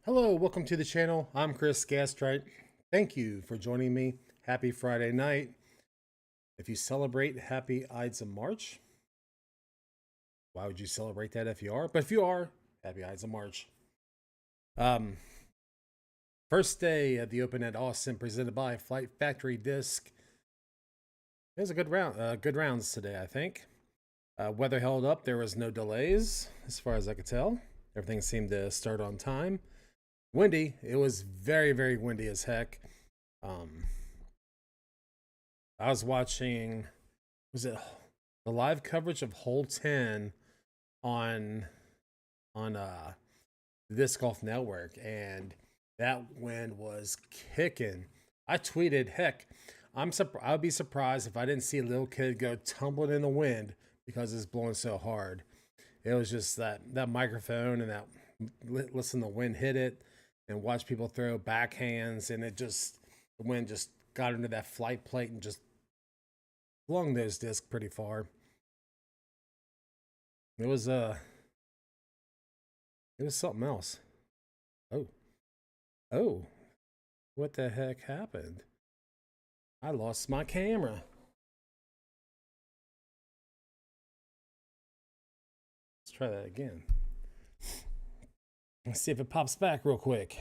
Hello, welcome to the channel. I'm Chris Gastrite. Thank you for joining me. Happy Friday night. If you celebrate Happy Ides of March, why would you celebrate that if you are? But if you are, Happy Ides of March. Um, First day at the Open at Austin, presented by Flight Factory Disc. It was a good round, good rounds today, I think. Weather held up. There was no delays, as far as I could tell. Everything seemed to start on time. Windy. It was very, very windy as heck. I was watching, was it the live coverage of Hole 10 on the Disc Golf Network, and that wind was kicking. I tweeted, "Heck, I'd be surprised if I didn't see a little kid go tumbling in the wind because it's blowing so hard." It was just that microphone and that listen the wind hit it, and watch people throw backhands, and the wind just got into that flight plate and just flung those discs pretty far. It was it was something else. Oh, oh, what the heck happened? I lost my camera. Let's try that again. Let's see if it pops back real quick.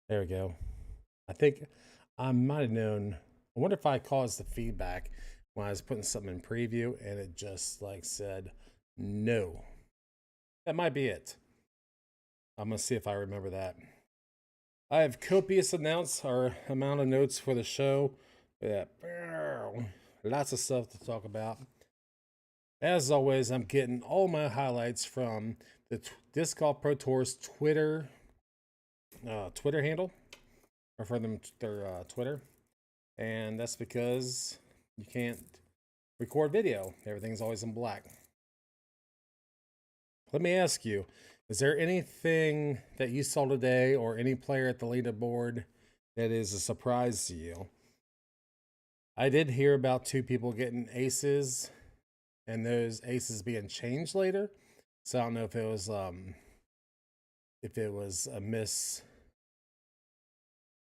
There we go. I think I might have known. I wonder if I caused the feedback when I was putting something in preview and it just like said no. That might be it. I'm gonna see if I remember that. I have copious amount of notes for the show. Yeah, lots of stuff to talk about. As always, I'm getting all my highlights from the Disc Golf Pro Tour's Twitter handle, or for them their Twitter, and that's because you can't record video. Everything's always in black. Let me ask you, is there anything that you saw today or any player at the leaderboard that is a surprise to you? I did hear about two people getting aces and those aces being changed later. So I don't know if it was a miss,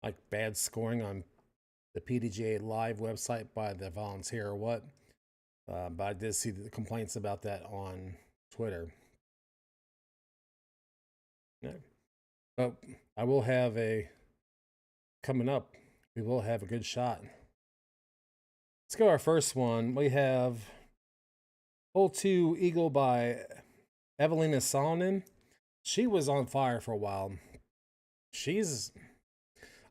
like bad scoring on the PDGA Live website by the volunteer or what. But I did see the complaints about that on Twitter. Yeah. But I will have a coming up, we will have a good shot. Let's go our first one. We have hole 2 eagle by Evelina Salonen. She was on fire for a while.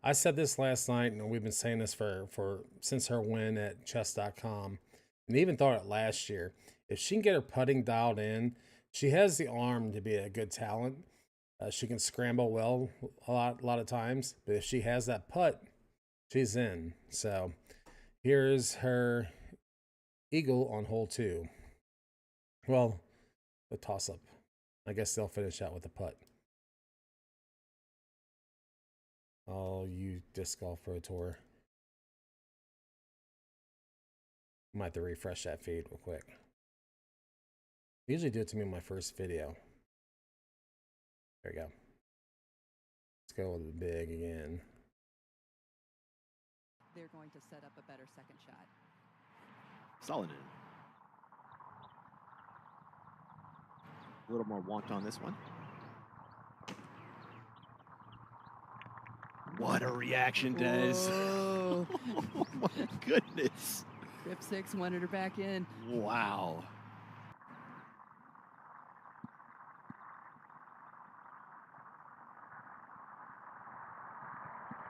I said this last night, and we've been saying this for since her win at chess.com, and even thought it last year. If she can get her putting dialed in, she has the arm to be a good talent. She can scramble well a lot of times, but if she has that putt, she's in. So here's her eagle on hole 2. Well, the toss up. I guess they'll finish out with a putt. Oh, you Disc Golf Pro Tour. I might have to refresh that feed real quick. They usually do it to me in my first video. There we go. Let's go with the big again. They're going to set up a better second shot. Salonen. A little more want on this one. What a reaction, Des. Whoa. Oh my goodness. Trip 6 wanted her back in. Wow.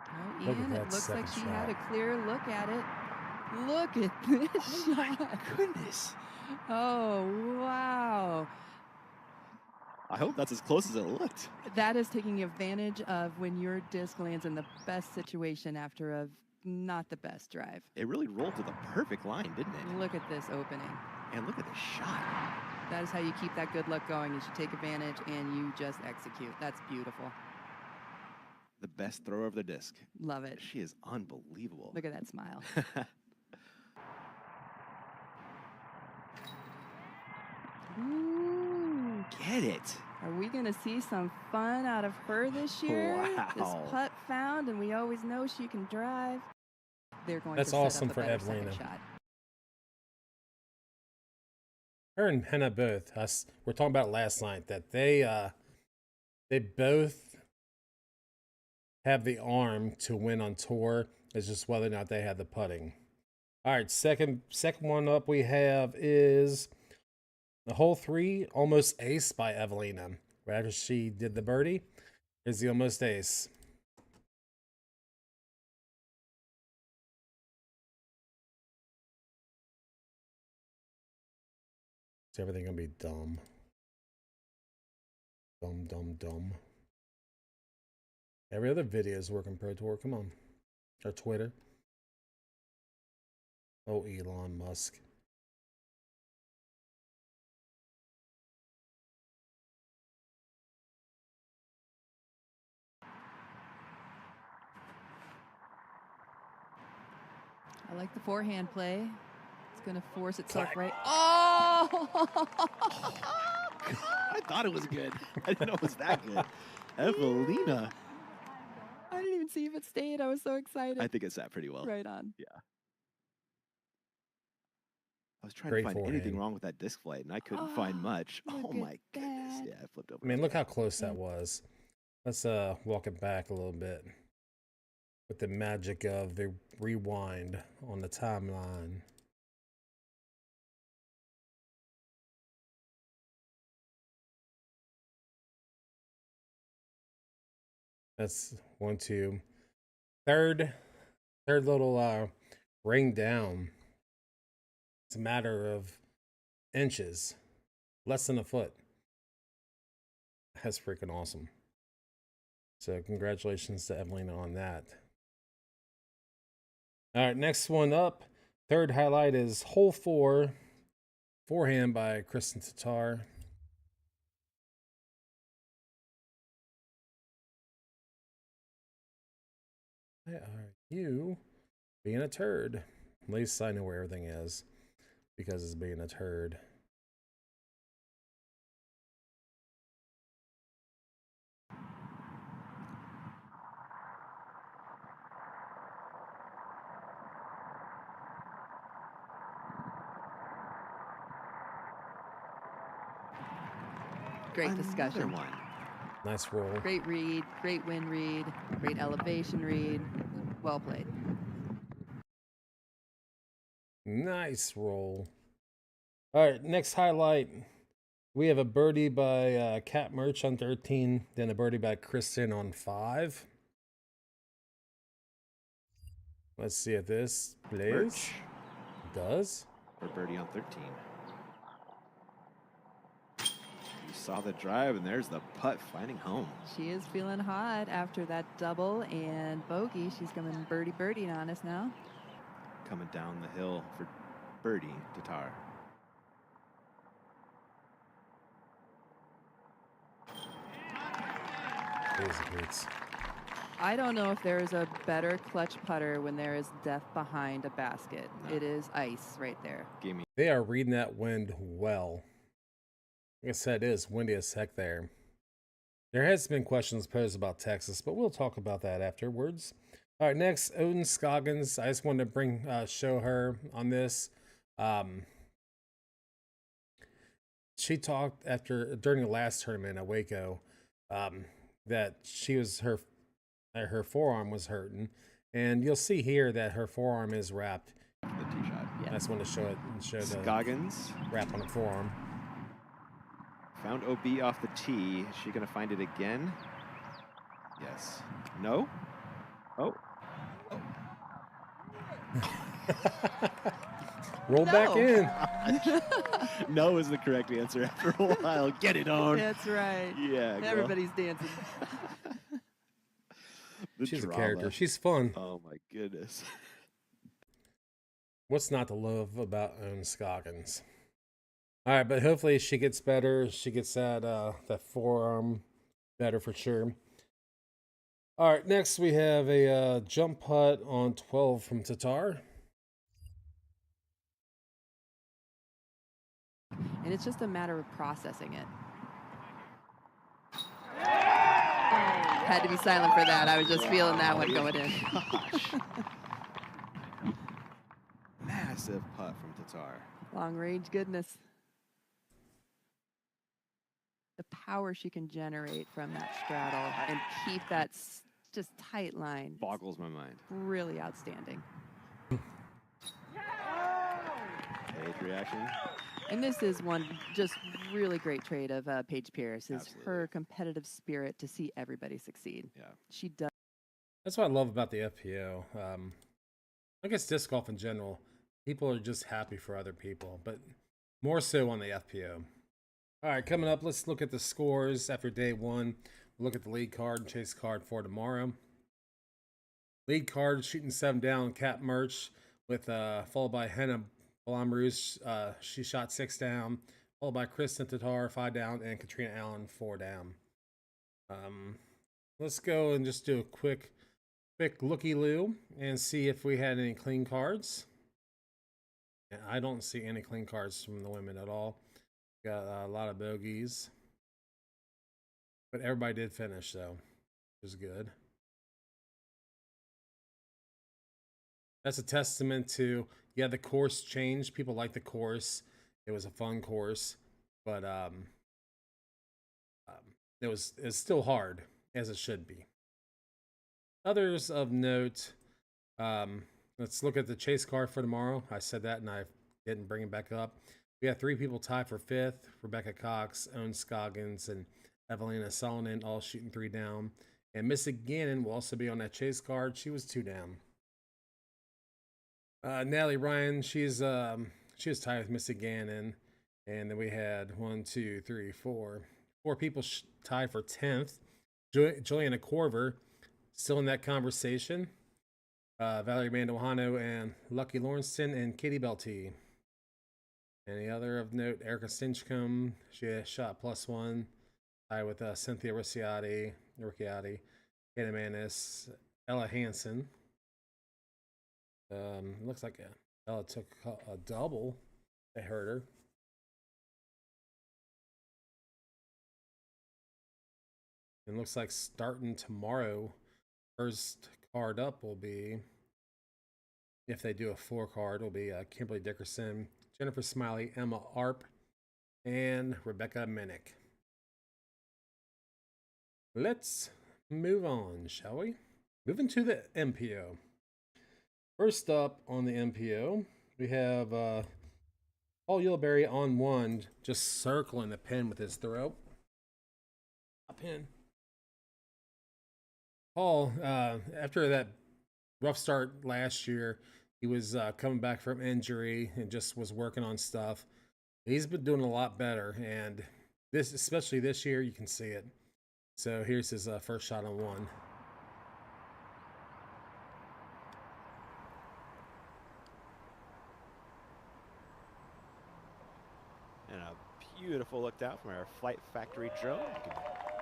Oh, Look at Ian, that it looks like second she had a shot. clear look at it. Look at this Oh my shot. goodness. Oh, wow. I hope that's as close as it looked. That is taking advantage of when your disc lands in the best situation after a not the best drive. It really rolled to the perfect line, didn't it? Look at this opening. And look at the shot. That is how you keep that good luck going, is you take advantage and you just execute. That's beautiful. The best thrower of the disc. Love it. She is unbelievable. Look at that smile. Ooh. Get it. Are we going to see some fun out of her this year? This Wow. putt found, and we always know she can drive. They're going That's to set awesome up a for better second Evelina. shot. Her and Henna both. We're talking about last night that they both have the arm to win on tour. It's just whether or not they have the putting. All right, second one up we have is the hole 3 almost ace by Evelina. Right after she did the birdie, is the almost ace. Is everything gonna be dumb? Dumb. Every other video is working Pro Tour. Come on. Or Twitter. Oh, Elon Musk. I like the forehand play. It's going to force itself Clack. right. Oh! I thought it was good. I didn't know it was that good. Evelina. I didn't even see if it stayed. I was so excited. I think it sat pretty well. Right on. I was trying Great to find anything forehand. wrong with that disc flight, and I couldn't Oh, find much. look Oh at my goodness. that. Yeah, I flipped over. I mean, look how close that was. Let's walk it back a little bit with the magic of the rewind on the timeline. That's 1, 2. Third little ring down. It's a matter of inches, less than a foot. That's freaking awesome. So congratulations to Evelina on that. All right, next one up. Third highlight is hole 4, forehand by Kristen Tatar. Why are you being a turd? At least I know where everything is because it's being a turd. Great Another discussion. one. Nice roll. Great read, great wind read, great elevation read. Well played. Nice roll. All right, next highlight. We have a birdie by Cat Merch on 13, then a birdie by Kristen on 5. Let's see if this plays. Merch Does. or birdie on 13. You saw the drive, and there's the putt finding home. She is feeling hot after that double and bogey. She's coming birdie on us now. Coming down the hill for birdie Tatar. Crazy Boots. I don't know if there is a better clutch putter when there is death behind a basket. No. It is ice right there. Gave me They are reading that wind well. Like I said, it is windy as heck there. There has been questions posed about Texas, but we'll talk about that afterwards. All right, next, Odin Scoggins. I just wanted to show her on this. She talked during the last tournament at Waco that her forearm was hurting, and you'll see here that her forearm is wrapped. the tee shot. Yeah. I just want to show it and show the Scoggins wrap on the forearm. found OB off the tee. Is she going to find it again? Yes. No? Oh. Roll back No. in. No is the correct answer after a while. Get it on. That's right. Yeah. girl. Everybody's dancing. The She's drama. a character. She's fun. Oh my goodness. What's not to love about Owen Scoggins? All right, but hopefully she gets better. She gets that forearm better for sure. All right, next we have a jump putt on 12 from Tatar. And it's just a matter of processing it. Had to be silent for that. I was just feeling that one going in. Gosh. Massive putt from Tatar. Long range goodness. The power she can generate from that straddle and keep that just tight line. Boggles my mind. Really outstanding. Paige reaction. And this is one just really great trait of Paige Pierce is Absolutely. her competitive spirit to see everybody succeed. Yeah. She does. That's what I love about the FPO. I guess disc golf in general, people are just happy for other people, but more so on the FPO. All right, coming up, let's look at the scores after day one. We'll look at the lead card and chase card for tomorrow. Lead card shooting 7 down, Cat Merch, with followed by Henna Blomroos. She shot 6 down, followed by Kristen Tatar 5 down, and Katrina Allen 4 down. Let's go and just do a quick looky-loo and see if we had any clean cards. And I don't see any clean cards from the women at all. Got a lot of bogeys, but everybody did finish, so it was good. That's a testament to, yeah, the course changed. People like the course. It was a fun course, but it's still hard, as it should be. Others of note, let's look at the chase card for tomorrow. I said that and I didn't bring it back up. We have 3 people tied for 5th. Rebecca Cox, Owen Scoggins, and Evelina Solonen all shooting 3 down. And Missy Gannon will also be on that chase card. She was 2 down. Natalie Ryan, she was tied with Missy Gannon. And then we had 4 people tied for 10th. Juliana Corver still in that conversation. Valerie Mandojano and Lucky Lawrenson and Katie Belty. Any other of note? Erica Stinchcomb, she shot +1. Tied with Cynthia Ricciati, Hannah Manis, Ella Hansen. Looks like Ella took a double. They hurt her. And looks like starting tomorrow, first card up will be, if they do a 4 card, will be Kimberly Dickerson, Jennifer Smiley, Emma Arp, and Rebecca Minnick. Let's move on, shall we? Moving to the MPO. First up on the MPO, we have Paul Yellowberry on one, just circling the pin with his throw. A pin. Paul, after that rough start last year, he was coming back from injury and just was working on stuff. He's been doing a lot better, and this, especially this year, you can see it. So here's his first shot on one. And a beautiful look down from our Flight Factory drone. You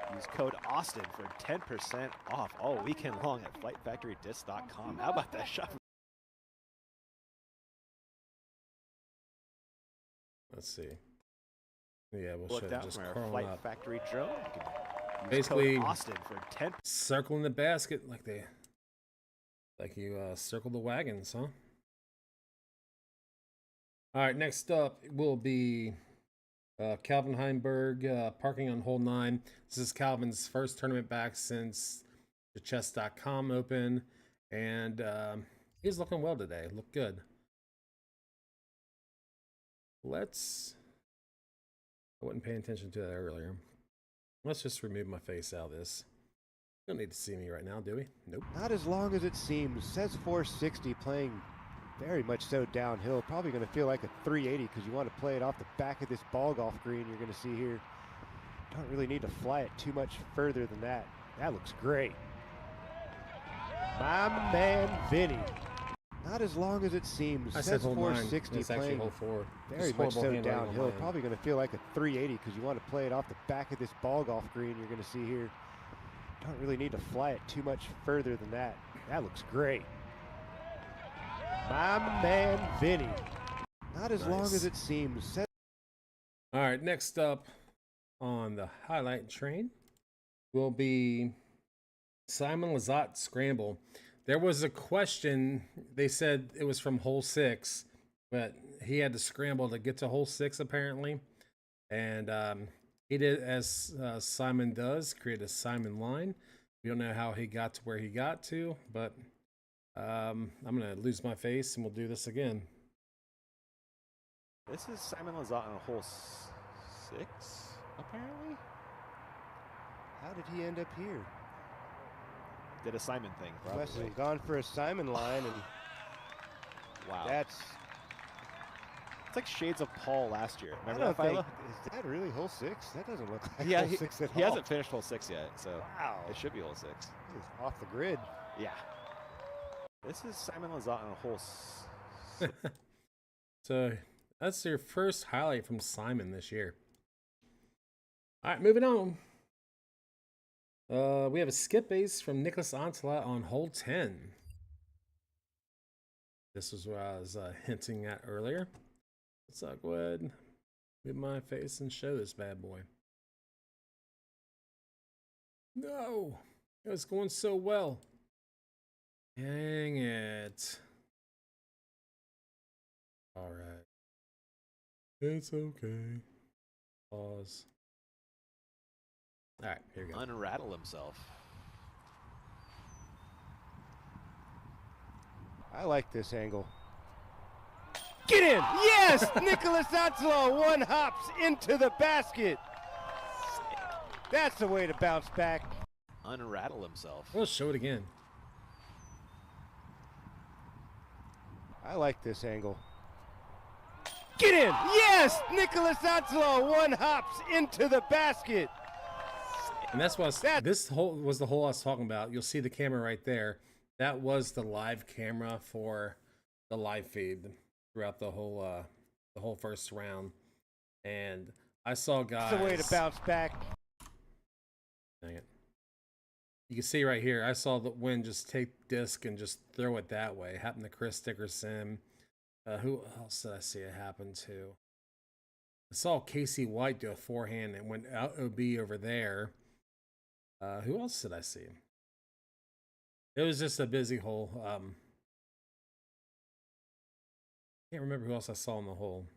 can use code Austin for 10% off all weekend long at flightfactorydisc.com. How about that shot? Let's see. Yeah, we'll Look show down just from our curling Flight up. Factory drone. You can use Basically, code Austin for 10%. Circling the basket like you circle the wagons, huh? All right, next up will be Calvin Heimberg parking on hole 9. This is Calvin's first tournament back since the chess.com open, and he's looking well today. Look good. I wasn't paying attention to that earlier. Let's just remove my face out of this. You don't need to see me right now, do we? Nope. Not as long as it seems. Says 460, playing very much so downhill. Probably going to feel like a 380 because you want to play it off the back of this ball golf green you're going to see here. Don't really need to fly it too much further than that. That looks great. My man Vinny. Not as long as it seems. I Says said hole 9. 460, It's actually playing hole 4. very Just much horrible so handwriting on downhill. my end. Probably going to feel like a 380 because you want to play it off the back of this ball golf green you're going to see here. Don't really need to fly it too much further than that. That looks great. My man Vinny. Not as long Nice. as it seems. All right, next up on the highlight train will be Simon Lizotte Scramble. There was a question, they said it was from hole 6, but he had to scramble to get to hole 6 apparently. And he did as Simon does, create a Simon line. We don't know how he got to where he got to, but I'm going to lose my face and we'll do this again. This is Simon Lizotte on hole 6, apparently. How did he end up here? Did a Simon thing, Must probably. have gone for a Simon line, and Wow. that's. It's like shades of Paul last year. I Remember don't that, think. Philo? Is that really hole 6? That doesn't look like Yeah, hole 6 at he all. hasn't finished hole 6 yet, so Wow. it should be hole 6. This is off the grid. Yeah. This is Simon Lizotte on hole 6. So that's your first highlight from Simon this year. All right, moving on. We have a skip ace from Nicholas Antela on hole 10. This is what I was hinting at earlier. So I'll go ahead and move my face and show this bad boy. No, it was going so well. Dang it. All right. It's okay. Pause. All right, here we go. Unrattle himself. I like this angle. Get in! Yes! Nicholas Antela one hops into the basket. That's the way to bounce back. Unrattle himself. Let's show it again. I like this angle. Get in! Yes! Nicholas Antela one hops into the basket. And that's what this whole was the hole I was talking about. You'll see the camera right there. That was the live camera for the live feed throughout the whole first round. And I saw guys. That's the way to bounce back. Dang it. You can see right here, I saw the wind just take disc and just throw it that way. It happened to Chris Dickerson. Who else did I see it happen to? I saw Casey White do a forehand and went out OB over there. Who else did I see? It was just a busy hole. Can't remember who else I saw in the hole.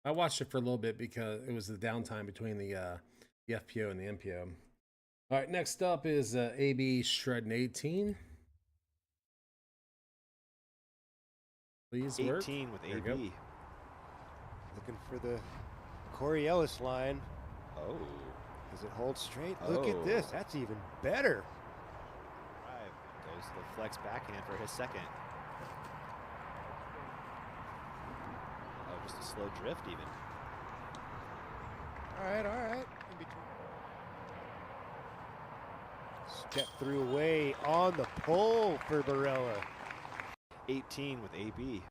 I watched it for a little bit because it was the downtime between the FPO and the MPO. All right, next up is AB Shredding 18. Please work. 18 with There we go. AB. Looking for the Corey Ellis line. Oh. Does it hold straight? Look at this. Oh. That's even better. Drive. Goes to the flex backhand for his second. Oh, just a slow drift even. All right, all right. In between. Step through away on the pole for Barella. 18 with AB.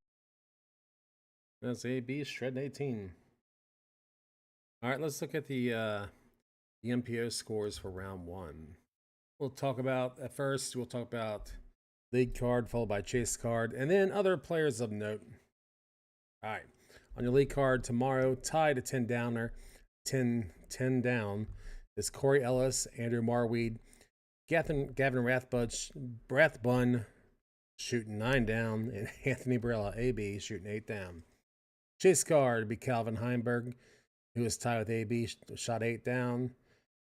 That's AB shredding 18. All right, let's look at the MPO scores for round one. We'll talk about, at first, we'll talk about lead card followed by chase card, and then other players of note. All right, on your lead card tomorrow, tied a 10 downer, 10 down, is Corey Ellis, Andrew Marweed, Gavin Rathbun shooting 9 down, and Anthony Barella, AB, shooting 8 down. Chase card would be Calvin Heimberg, who is tied with AB, shot 8 down.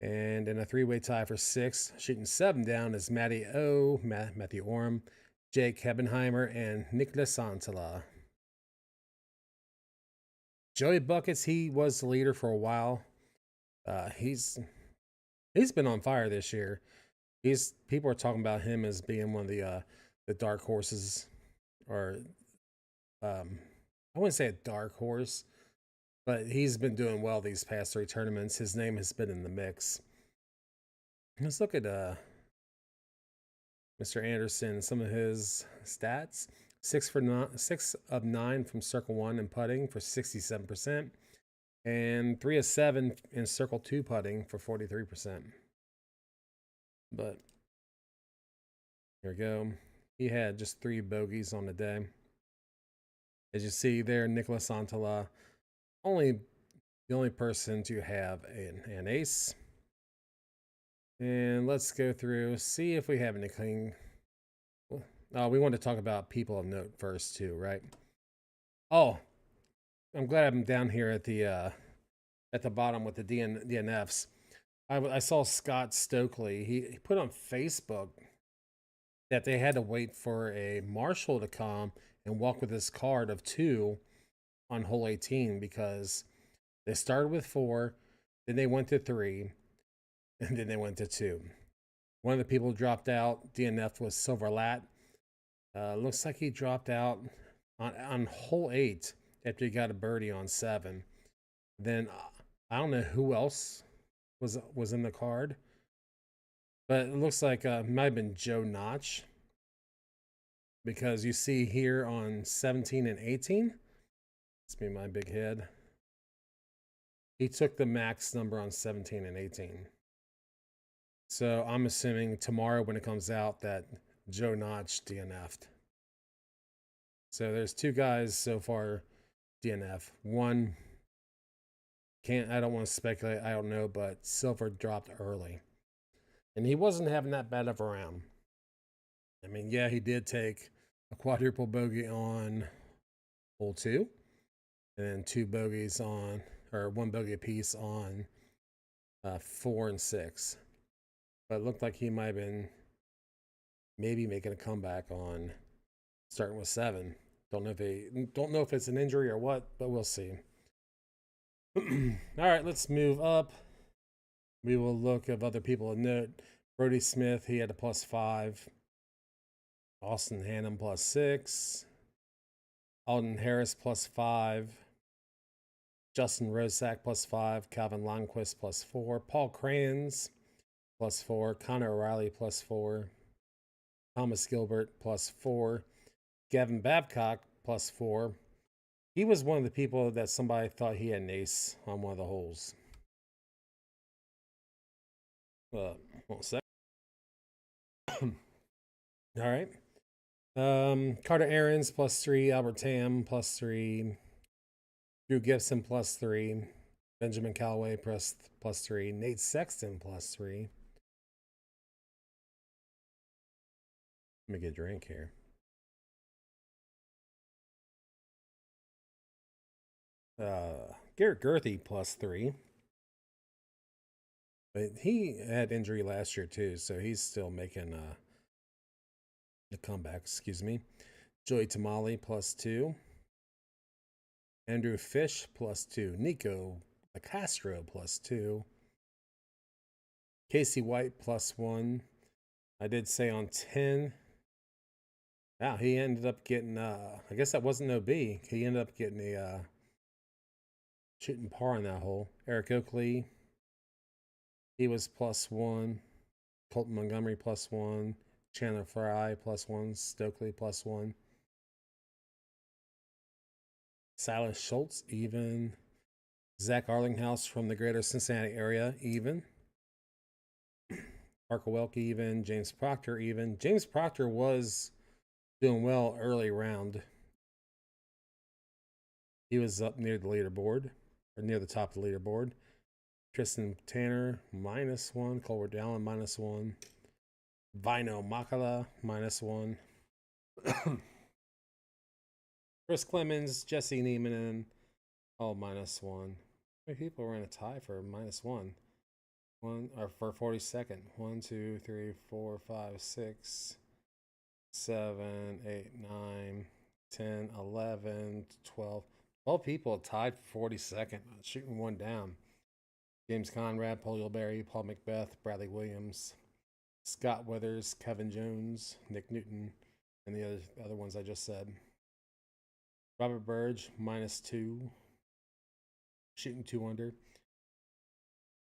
And in a three-way tie for 6, shooting 7 down is Matty O, Matthew Orm, Jake Hebenheimer, and Nicholas Santala. Joey Buckets, he was the leader for a while. He's been on fire this year. People are talking about him as being one of the dark horses, or I wouldn't say a dark horse, but he's been doing well these past 3 tournaments. His name has been in the mix. Let's look at Mr. Anderson, some of his stats. 6 of 9 from circle 1 in putting for 67%, and 3 of 7 in circle 2 putting for 43%. But here we go. He had just 3 bogeys on the day. As you see there, Nicholas Santala, the only person to have an ace. And let's go through, see if we have anything. We want to talk about people of note first too, right? Oh, I'm glad I'm down here at the bottom with the DNFs. I saw Scott Stokely. He put on Facebook that they had to wait for a marshal to come and walk with his card of 2 on hole 18, because they started with 4, then they went to 3, and then they went to 2. One of the people dropped out, DNF, was Silver Lat. Looks like he dropped out on hole 8 after he got a birdie on 7. Then I don't know who else was in the card, but it looks like it might have been Joe Notch, because you see here on 17 and 18, let's be my big head, he took the max number on 17 and 18. So I'm assuming tomorrow when it comes out that Joe Notch DNF'd. So there's 2 guys so far DNF. One, I don't want to speculate, I don't know, but Silver dropped early. And he wasn't having that bad of a round. I mean, yeah, he did take a quadruple bogey on hole 2, and then 2 bogeys on, or 1 bogey apiece on 4 and 6. But it looked like he might have been maybe making a comeback on starting with 7. Don't know if it's an injury or what, but we'll see. All right, let's move up. We will look at other people of note. Brody Smith, he had a +5. Austin Hannum +6. Alden Harris +5. Justin Rosak +5. Calvin Longquist +4. Paul Crayons +4. Connor O'Reilly +4. Thomas Gilbert +4. Gavin Babcock +4. He was one of the people that somebody thought he had an ace on one of the holes. 1 sec. All right. Carter Aarons +3. Albert Tam +3. Drew Gibson +3. Benjamin Callaway +3. Nate Sexton +3. Let me get a drink here. Garrett Gurthey +3. But he had injury last year too, so he's still making a comeback, excuse me. Joey Tamale +2. Andrew Fish +2. Nico Castro +2. Casey White +1. I did say on 10. Wow, he ended up getting, I guess that wasn't OB. He ended up getting a shooting par on that hole. Eric Oakley, he was +1. Colton Montgomery +1. Chandler Fry +1. Stokely +1. Silas Schultz, even. Zach Arlinghouse from the greater Cincinnati area, even. Parker Welke, even. James Proctor, even. James Proctor was doing well early round. He was up near the leaderboard, or near the top of the leaderboard. Tristan Tanner, -1. Colbert Allen, -1. Vino Makala, -1. Chris Clemens, Jesse Neiman, all -1. How many people were in a tie for -1? Or for 42nd. 1, 2, 3, 4, 5, 6, 7, 8, 9, 10, 11, 12. 12 people tied for 42nd, shooting one down. James Conrad, Paul Yulberry, Paul Macbeth, Bradley Williams, Scott Withers, Kevin Jones, Nick Newton, and the other ones I just said. Robert Burge, -2, shooting 2 under.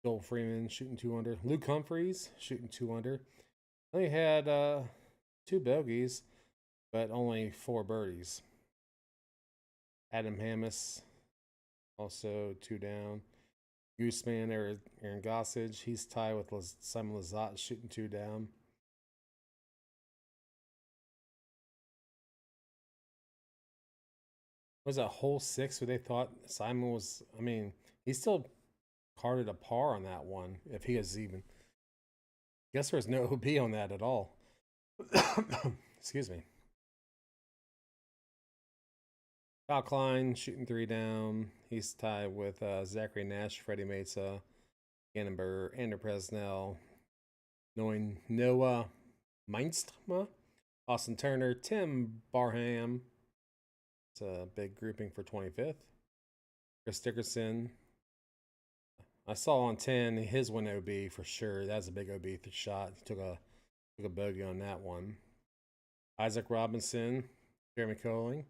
Joel Freeman, shooting 2 under. Luke Humphreys, shooting 2 under. Only had 2 bogeys, but only 4 birdies. Adam Hammis, also 2 down. Gooseman, Aaron Gossage, he's tied with Simon Lizotte, shooting 2 down. Was that hole 6 where they thought Simon was, I mean, he still carded a par on that one, if he is even. Guess there was no OB on that at all. Excuse me. Kyle Klein, shooting 3 down. He's tied with Zachary Nash, Freddie Mesa, Annenberg, Andrew Presnell, Noah Meinstma, Austin Turner, Tim Barham. It's a big grouping for 25th. Chris Dickerson. I saw on 10 his one OB for sure. That's a big OB shot. He took a bogey on that one. Isaac Robinson, Jeremy Coling,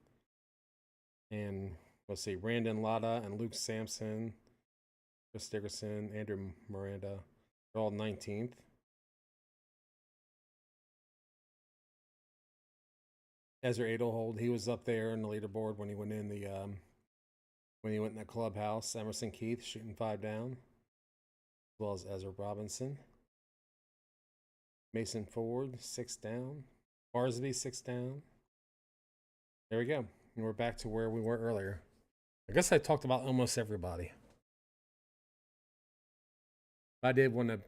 and let's see, Brandon Latta and Luke Sampson, Chris Dickerson, Andrew Miranda. They're all 19th. Ezra Adelhold, he was up there in the leaderboard when he went in the clubhouse. Emerson Keith shooting 5 down, as well as Ezra Robinson. Mason Ford 6 down. Barsby 6 down. There we go. And we're back to where we were earlier. I guess I talked about almost everybody. I did want to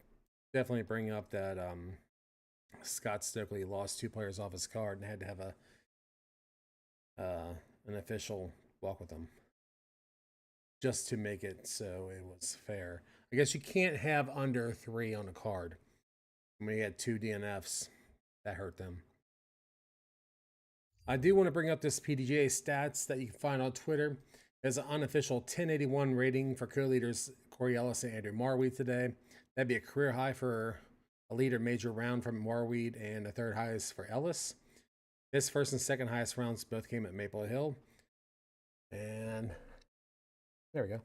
definitely bring up that Scott Stokely lost 2 players off his card and had to have an official walk with them just to make it so it was fair. I guess you can't have under 3 on a card. When you had 2 DNFs, that hurt them. I do want to bring up this PDGA stats that you can find on Twitter. There's an unofficial 1081 rating for co-leaders Corey Ellis and Andrew Marweed today. That'd be a career high for a leader major round from Marweed, and the 3rd highest for Ellis. His 1st and 2nd highest rounds both came at Maple Hill. And there we go.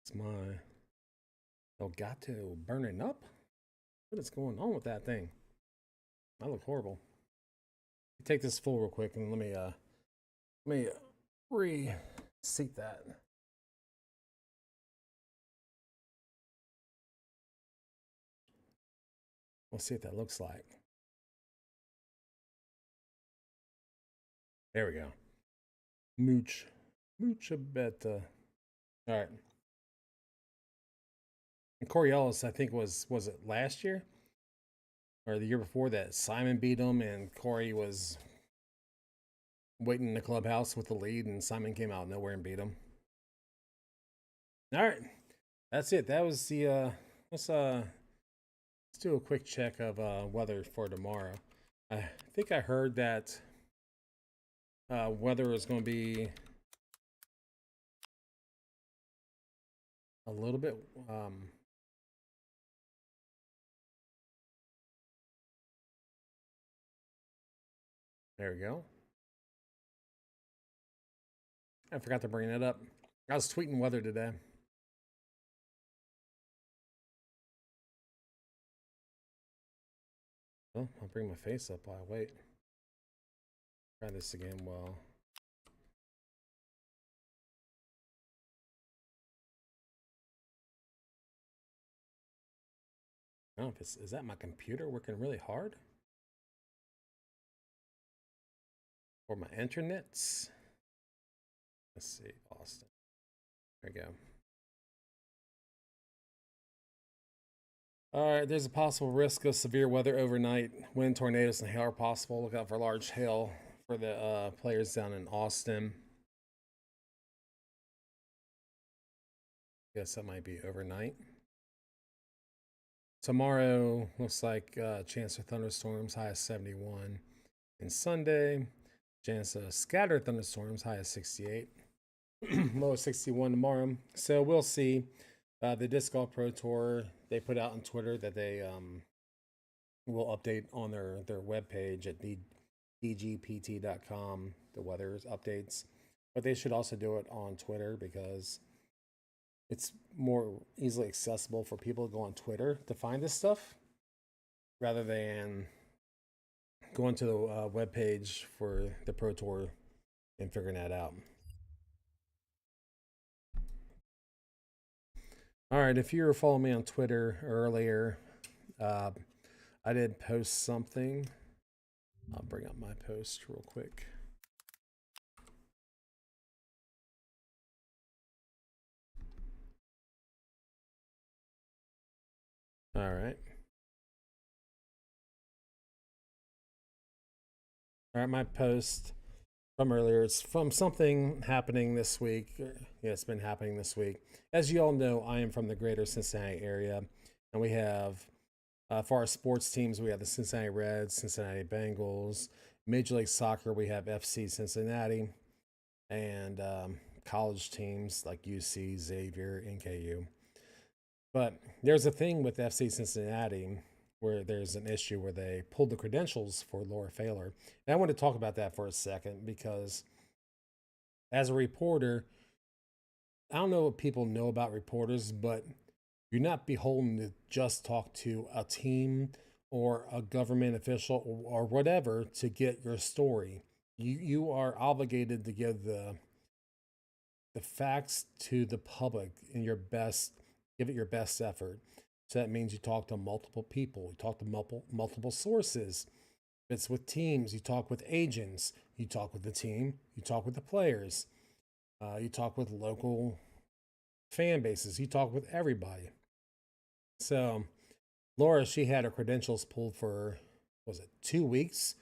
It's my Elgato burning up. What is going on with that thing? I look horrible. Take this full real quick and let me reseat that. We'll see what that looks like. There we go. Mucha beta. All right. And Corey Ellis, I think was it last year or the year before that? Simon beat him, and Corey was waiting in the clubhouse with the lead, and Simon came out of nowhere and beat him. All right, that's it. That was the let's do a quick check of weather for tomorrow. I think I heard that weather is going to be a little bit there we go. I forgot to bring that up. I was tweeting weather today. Oh, I'll bring my face up while I wait. Try this again while. I don't know if it's, is that my computer working really hard? Or my internets? Let's see, Austin. There we go. All right, there's a possible risk of severe weather overnight. Wind, tornadoes, and hail are possible. Look out for large hail for the players down in Austin. Guess that might be overnight. Tomorrow looks like chance of thunderstorms, high of 71. And Sunday, chance of scattered thunderstorms, high of 68. Low of 61 tomorrow. So we'll see. The Disc Golf Pro Tour, they put out on Twitter that they will update on their webpage at dgpt.com, the weather updates. But they should also do it on Twitter because it's more easily accessible for people to go on Twitter to find this stuff rather than going to the webpage for the Pro Tour and figuring that out. All right, if you were following me on Twitter earlier, I did post something. I'll bring up my post real quick. All right. All right, my post from earlier, it's from something happening this week. Yeah, it's been happening this week. As you all know, I am from the greater Cincinnati area, and we have, for our sports teams, we have the Cincinnati Reds, Cincinnati Bengals. Major League Soccer, we have FC Cincinnati, and college teams like UC, Xavier, NKU. But there's a thing with FC Cincinnati where there's an issue where they pulled the credentials for Laura Failer. And I want to talk about that for a second because as a reporter, I don't know what people know about reporters, but you're not beholden to just talk to a team or a government official or whatever to get your story. You are obligated to give the facts to the public in your best, give it your best effort. So that means you talk to multiple people, you talk to multiple sources. If it's with teams, you talk with agents, you talk with the team, you talk with the players, you talk with local fan bases, you talk with everybody. So Laura, she had her credentials pulled for, was it 2 weeks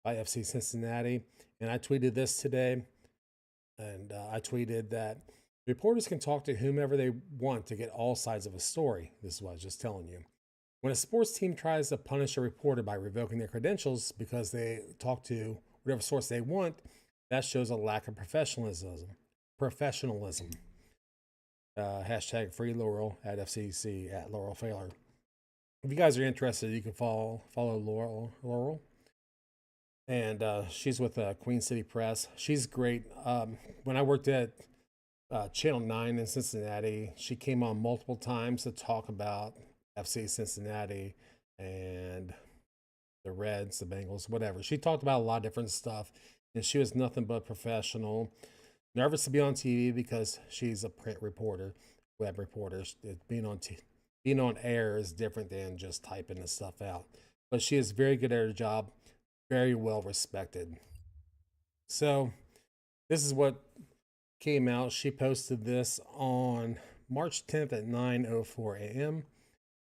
by FC Cincinnati? And I tweeted this today, and I tweeted that reporters can talk to whomever they want to get all sides of a story. This is what I was just telling you. When a sports team tries to punish a reporter by revoking their credentials because they talk to whatever source they want, that shows a lack of professionalism. Hashtag free Laurel at FCC at Laurel Failer. If you guys are interested, you can follow Laurel. And she's with Queen City Press. She's great. When I worked at Channel 9 in Cincinnati, she came on multiple times to talk about FC Cincinnati and the Reds, the Bengals, whatever. She talked about a lot of different stuff, and she was nothing but professional. Nervous to be on TV because she's a print reporter, web reporter. Being on air is different than just typing the stuff out. But she is very good at her job, very well respected. So this is what came out. She posted this on March 10th at 9:04 a.m.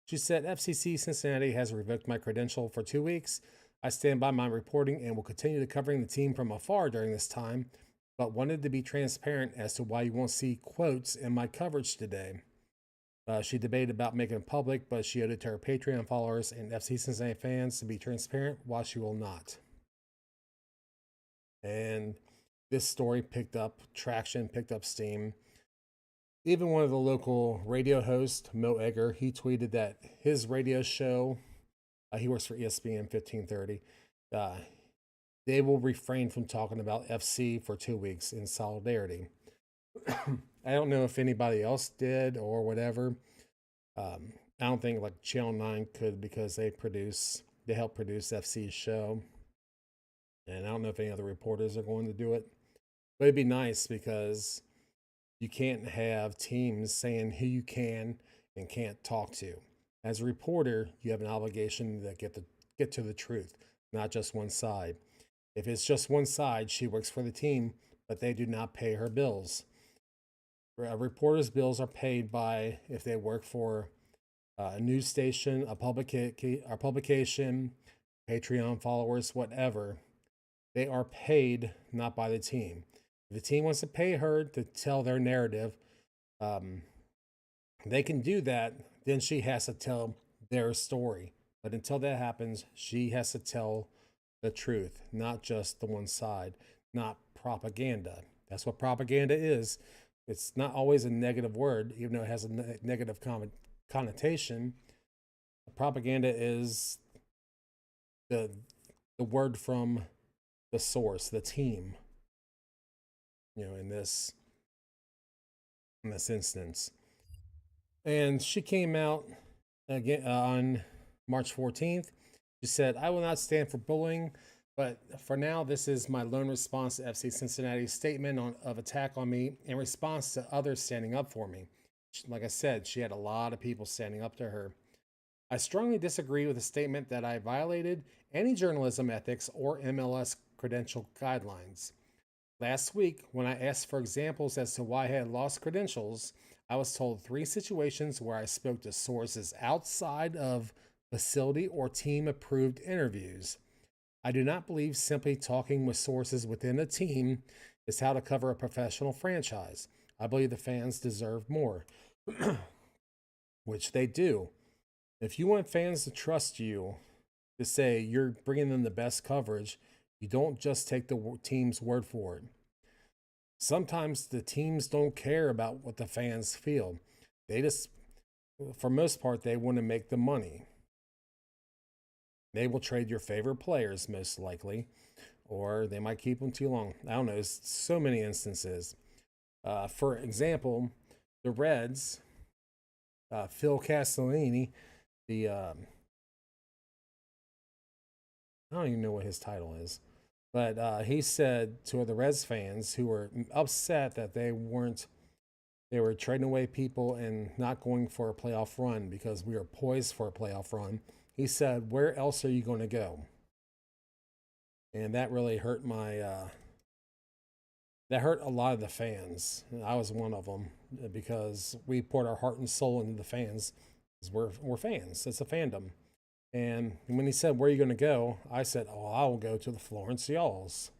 She said, FCC Cincinnati has revoked my credential for 2 weeks. I stand by my reporting and will continue to covering the team from afar during this time, but wanted to be transparent as to why you won't see quotes in my coverage today. She debated about making it public, but she owed it to her Patreon followers and FC Cincinnati fans to be transparent, while she will not. And this story picked up traction, picked up steam. Even one of the local radio hosts, Mo Egger, he tweeted that his radio show, he works for ESPN 1530, they will refrain from talking about FC for 2 weeks in solidarity. I don't know if anybody else did or whatever. I don't think like Channel 9 could, because they help produce FC's show. And I don't know if any other reporters are going to do it. But it'd be nice, because you can't have teams saying who you can and can't talk to. As a reporter, you have an obligation to get to the truth, not just one side. If it's just one side, she works for the team, but they do not pay her bills. A reporter's bills are paid by if they work for a news station, a publication, Patreon followers, whatever. They are paid not by the team. If the team wants to pay her to tell their narrative, they can do that. Then she has to tell their story. But until that happens, she has to tell the truth, not just the one side, not propaganda. That's what propaganda is. It's not always a negative word, even though it has a negative connotation. Propaganda is the word from the source, the team. In this instance. And she came out again on March 14th. She said, "I will not stand for bullying, but for now, this is my lone response to FC Cincinnati's statement of attack on me in response to others standing up for me." Like I said, she had a lot of people standing up to her. "I strongly disagree with the statement that I violated any journalism ethics or MLS credential guidelines. Last week, when I asked for examples as to why I had lost credentials, I was told 3 situations where I spoke to sources outside of facility or team-approved interviews. I do not believe simply talking with sources within a team is how to cover a professional franchise. I believe the fans deserve more," which they do. If you want fans to trust you, to say you're bringing them the best coverage, you don't just take the team's word for it. Sometimes the teams don't care about what the fans feel. They just, for most part, they want to make the money. They will trade your favorite players, most likely, or they might keep them too long. I don't know. There's so many instances. For example, the Reds, Phil Castellini, I don't even know what his title is, but he said to the Reds fans who were upset that they were trading away people and not going for a playoff run because we are poised for a playoff run. He said, "Where else are you going to go?" And that really hurt that hurt a lot of the fans. I was one of them, because we poured our heart and soul into the fans, because we're fans. It's a fandom. And when he said, "Where are you going to go?" I said, "Oh, I will go to the Florence Y'alls.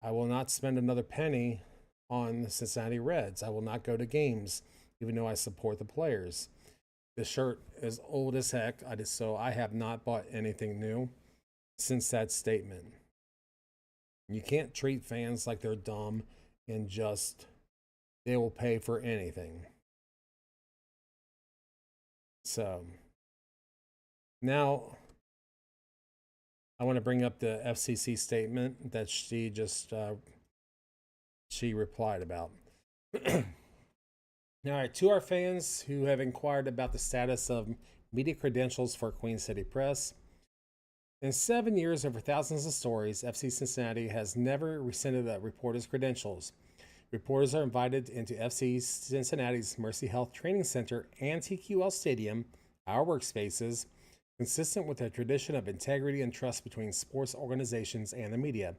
I will not spend another penny on the Cincinnati Reds. I will not go to games, even though I support the players." The shirt is old as heck, so I have not bought anything new since that statement. You can't treat fans like they're dumb and just they will pay for anything. So now I want to bring up the FCC statement that she just she replied about. All right, to our fans who have inquired about the status of media credentials for Queen City Press, in 7 years, over thousands of stories, FC Cincinnati has never rescinded a reporter's credentials. Reporters are invited into FC Cincinnati's Mercy Health Training Center and TQL Stadium, our workspaces, consistent with a tradition of integrity and trust between sports organizations and the media.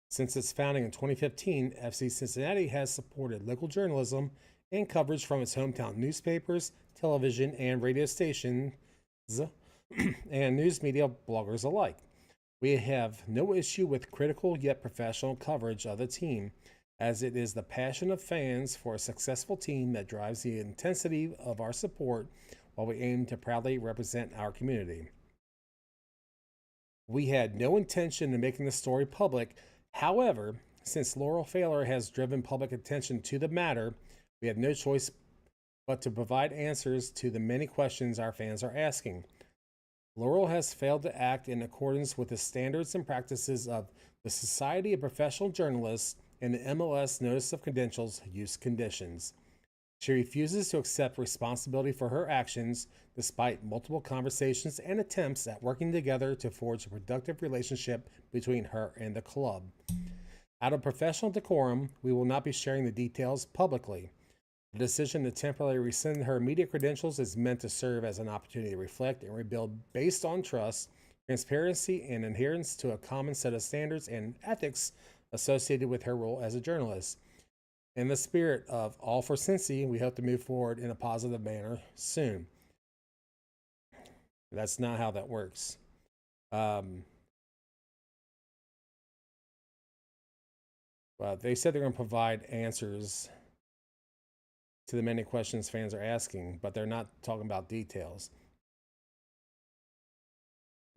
Since its founding in 2015, FC Cincinnati has supported local journalism and coverage from its hometown newspapers, television, and radio stations, and news media bloggers alike. We have no issue with critical yet professional coverage of the team. as it is the passion of fans for a successful team that drives the intensity of our support while we aim to proudly represent our community. We had no intention of making the story public. However, since Laurel Pfahler has driven public attention to the matter, we have no choice but to provide answers to the many questions our fans are asking. Laurel has failed to act in accordance with the standards and practices of the Society of Professional Journalists and the MLS Notice of Credentials Use Conditions. She refuses to accept responsibility for her actions despite multiple conversations and attempts at working together to forge a productive relationship between her and the club. Out of professional decorum, we will not be sharing the details publicly. The decision to temporarily rescind her media credentials is meant to serve as an opportunity to reflect and rebuild based on trust, transparency, and adherence to a common set of standards and ethics associated with her role as a journalist. In the spirit of All for Cincy, we hope to move forward in a positive manner soon. That's not how that works. Well, they said they're going to provide answers to the many questions fans are asking, but they're not talking about details.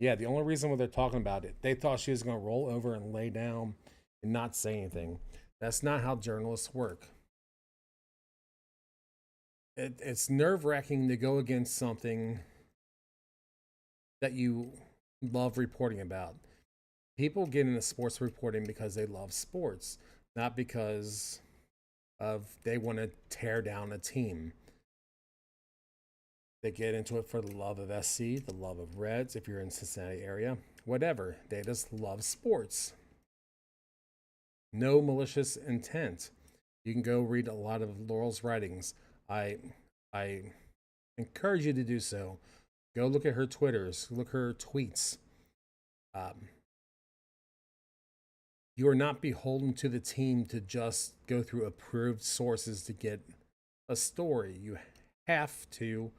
Yeah, the only reason why they're talking about it, they thought she was going to roll over and lay down and not say anything. That's not how journalists work. It's nerve-wracking to go against something that you love reporting about. People get into sports reporting because they love sports, not because of they want to tear down a team. They get into it for the love of SC, the love of Reds, if you're in Cincinnati area, whatever. They just love sports. No malicious intent. You can go read a lot of Laurel's writings. I encourage you to do so. Go look at her Twitters, look at her tweets. You are not beholden to the team to just go through approved sources to get a story. You have to,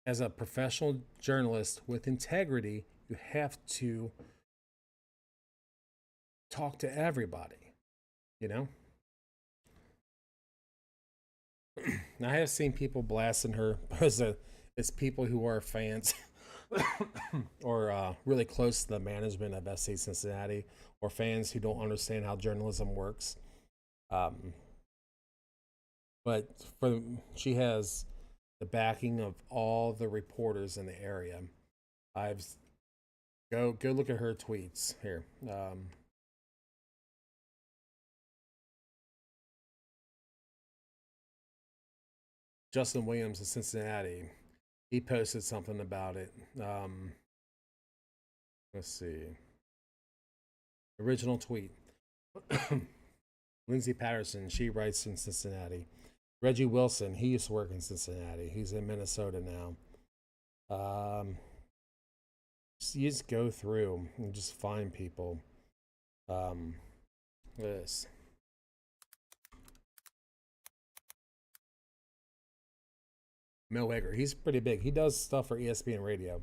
as a professional journalist with integrity, you have to talk to everybody, you know? I have seen people blasting her because it's people who are fans or really close to the management of FC Cincinnati, or fans who don't understand how journalism works. But she has the backing of all the reporters in the area. Go look at her tweets here. Justin Williams of Cincinnati, he posted something about it. Let's see. Original tweet. Lindsay Patterson, she writes in Cincinnati. Reggie Wilson, he used to work in Cincinnati. He's in Minnesota now. You just go through and just find people. This. Mel Egger, he's pretty big. He does stuff for ESPN Radio.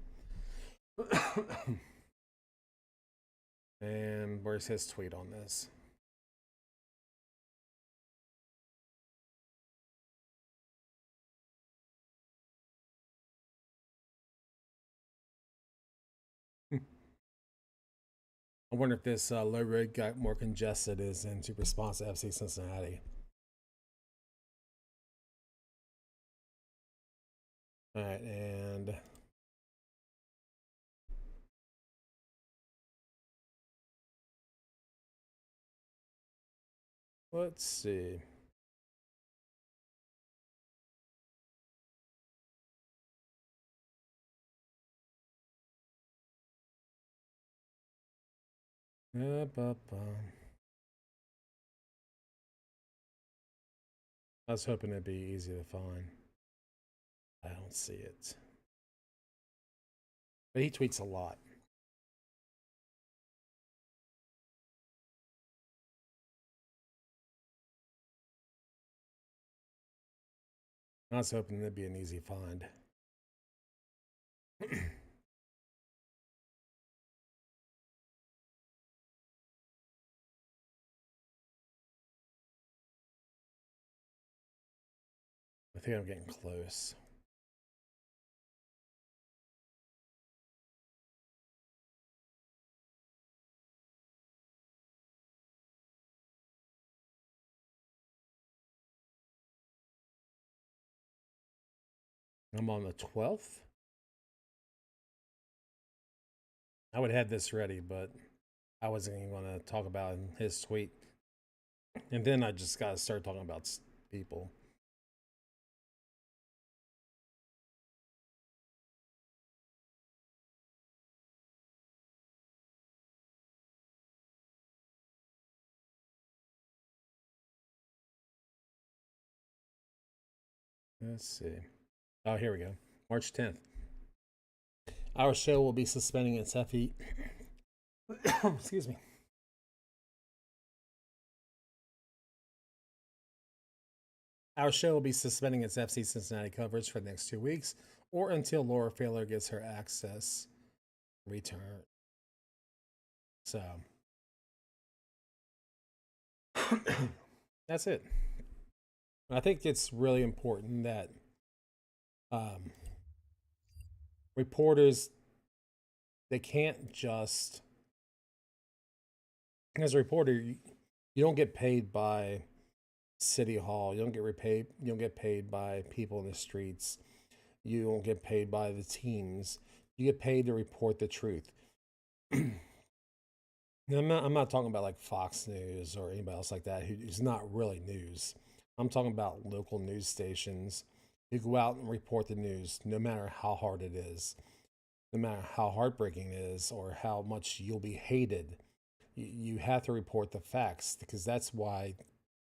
And where's his tweet on this? I wonder if this low rig got more congested is into response to FC Cincinnati. All right, and let's see. I was hoping it'd be easy to find. I don't see it. But he tweets a lot. I was hoping it'd be an easy find. think I'm getting close. I'm on the 12th. I would have this ready, but I wasn't even going to talk about his tweet. And then I just got to start talking about people. Let's see. Oh, here we go. March 10th. Our show will be suspending its FE. Excuse me. Our show will be suspending its FC Cincinnati coverage for the next 2 weeks or until Laura Failer gets her access returned. So that's it. I think it's really important that reporters, they can't just, as a reporter, you don't get paid by City Hall. You don't get repaid. You don't get paid by people in the streets. You don't get paid by the teams. You get paid to report the truth. I'm not talking about like Fox News or anybody else like that who's not really news. I'm talking about local news stations who go out and report the news, no matter how hard it is, no matter how heartbreaking it is, or how much you'll be hated. You have to report the facts, because that's why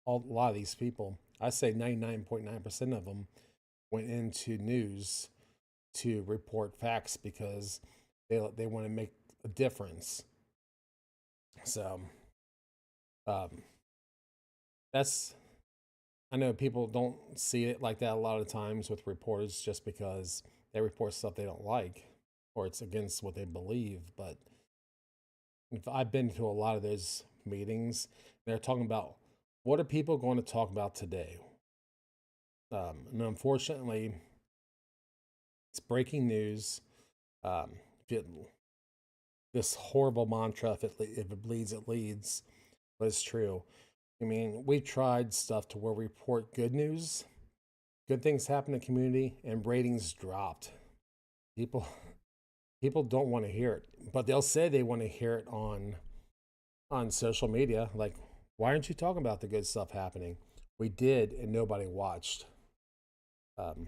a lot of these people, I say 99.9% of them, went into news to report facts because they want to make a difference. So that's, I know people don't see it like that a lot of times with reporters, just because they report stuff they don't like or it's against what they believe. But I've been to a lot of those meetings, they're talking about, what are people going to talk about today? And unfortunately, it's breaking news. This horrible mantra, if it bleeds, it leads, but it's true. I mean, we've tried stuff to where we report good news, good things happen in the community, and ratings dropped. People don't want to hear it, but they'll say they want to hear it on social media. Like, why aren't you talking about the good stuff happening? We did, and nobody watched. And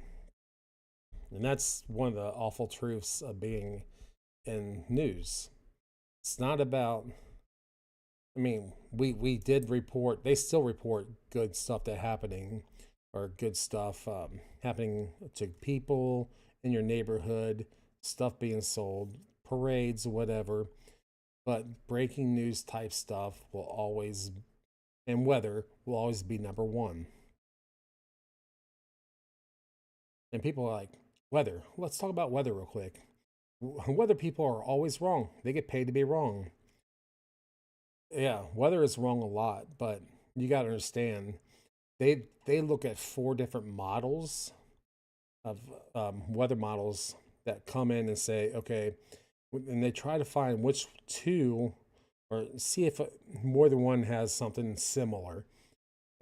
that's one of the awful truths of being in news. It's not about, I mean, we did report, they still report good stuff that happening, or good stuff happening to people in your neighborhood, stuff being sold, parades, whatever. But breaking news type stuff will always, and weather will always be number one. And people are like, weather, let's talk about weather real quick. Weather people are always wrong. They get paid to be wrong. Yeah, weather is wrong a lot, but you got to understand, they look at 4 different models of weather models that come in and say, okay, and they try to find which 2, or see if more than one has something similar.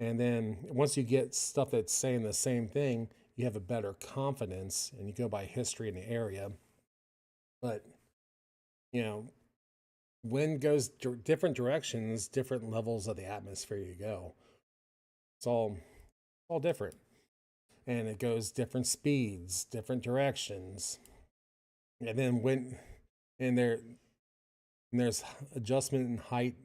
And then once you get stuff that's saying the same thing, you have a better confidence, and you go by history in the area. But, you know, wind goes different directions, different levels of the atmosphere you go. It's all different. And it goes different speeds, different directions. And then there's adjustment in height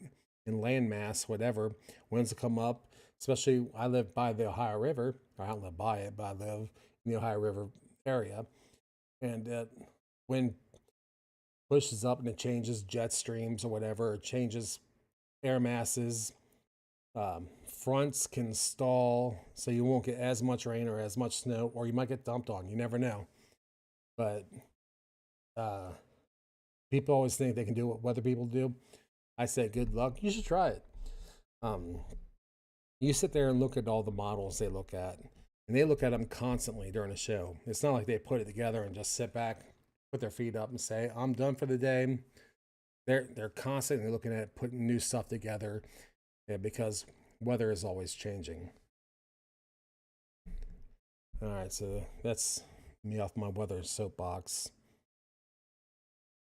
and land mass, whatever. Winds will come up, especially, I live by the Ohio River, or I don't live by it, but I live in the Ohio River area. And wind pushes up and it changes jet streams or whatever, it changes air masses. Fronts can stall, so you won't get as much rain or as much snow, or you might get dumped on. You never know. But people always think they can do what weather people do. I say, good luck. You should try it. You sit there and look at all the models they look at, and they look at them constantly during the show. It's not like they put it together and just sit back, put their feet up and say, I'm done for the day. They're constantly looking at putting new stuff together, because weather is always changing. All right, so that's me off my weather soapbox.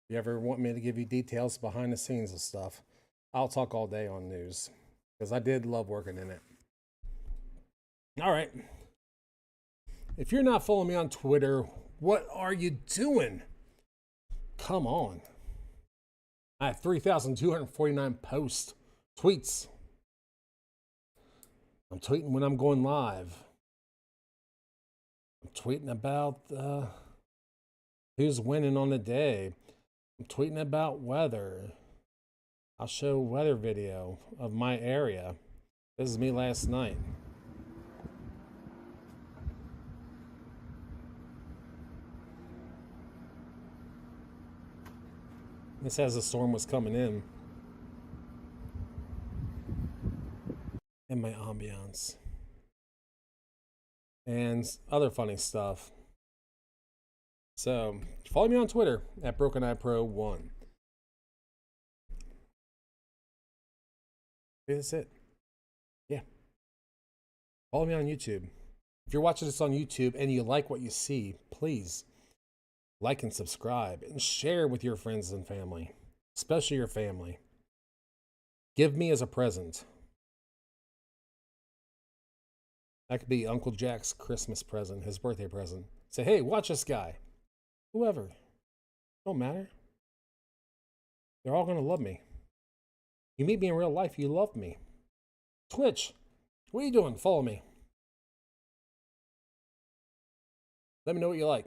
If you ever want me to give you details behind the scenes of stuff, I'll talk all day on news, because I did love working in it. All right. If you're not following me on Twitter, what are you doing? Come on. I have 3,249 posts, tweets. I'm tweeting when I'm going live. I'm tweeting about who's winning on the day. I'm tweeting about weather. I'll show a weather video of my area. This is me last night. This as the storm was coming in. And my ambiance. And other funny stuff. So, follow me on Twitter at BrokenEyePro1. That's it. Yeah. Follow me on YouTube. If you're watching this on YouTube and you like what you see, please like and subscribe and share with your friends and family, especially your family. Give me as a present. That could be Uncle Jack's Christmas present, his birthday present. Say, hey, watch this guy. Whoever. Don't matter. They're all going to love me. You meet me in real life, you love me. Twitch. What are you doing? Follow me. Let me know what you like.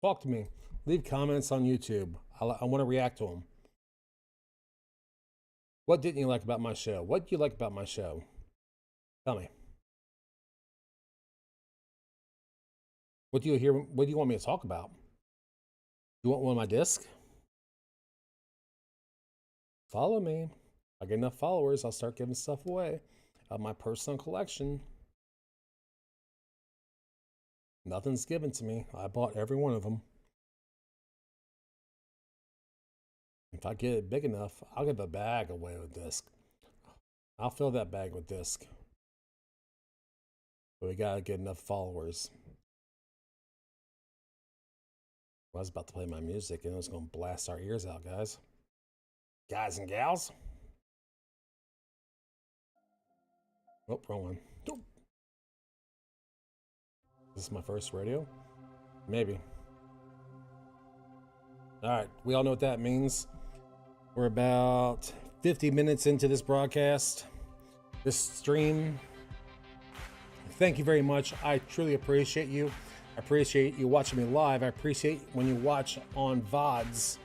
Talk to me. Leave comments on YouTube. I want to react to them. What didn't you like about my show? What do you like about my show? Tell me. What do you want me to talk about? You want one of my discs? Follow me. If I get enough followers, I'll start giving stuff away of my personal collection. Nothing's given to me. I bought every one of them. If I get it big enough, I'll give a bag away with disc. I'll fill that bag with disc. But we gotta get enough followers. I was about to play my music and it was gonna blast our ears out, guys. Guys and gals. Oh, wrong one. Oh. Is this my first radio? Maybe. All right, we all know what that means. We're about 50 minutes into this broadcast, this stream. Thank you very much. I truly appreciate you. I appreciate you watching me live. I appreciate when you watch on VODs.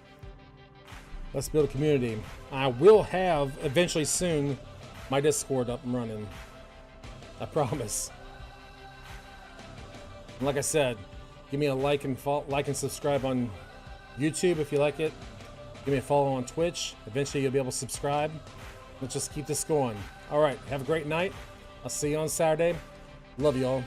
Let's build a community. I will have eventually soon my Discord up and running. I promise. And like I said, give me a like and subscribe on YouTube if you like it. Give me a follow on Twitch. Eventually you'll be able to subscribe. Let's just keep this going. All right, have a great night. I'll see you on Saturday. Love you all.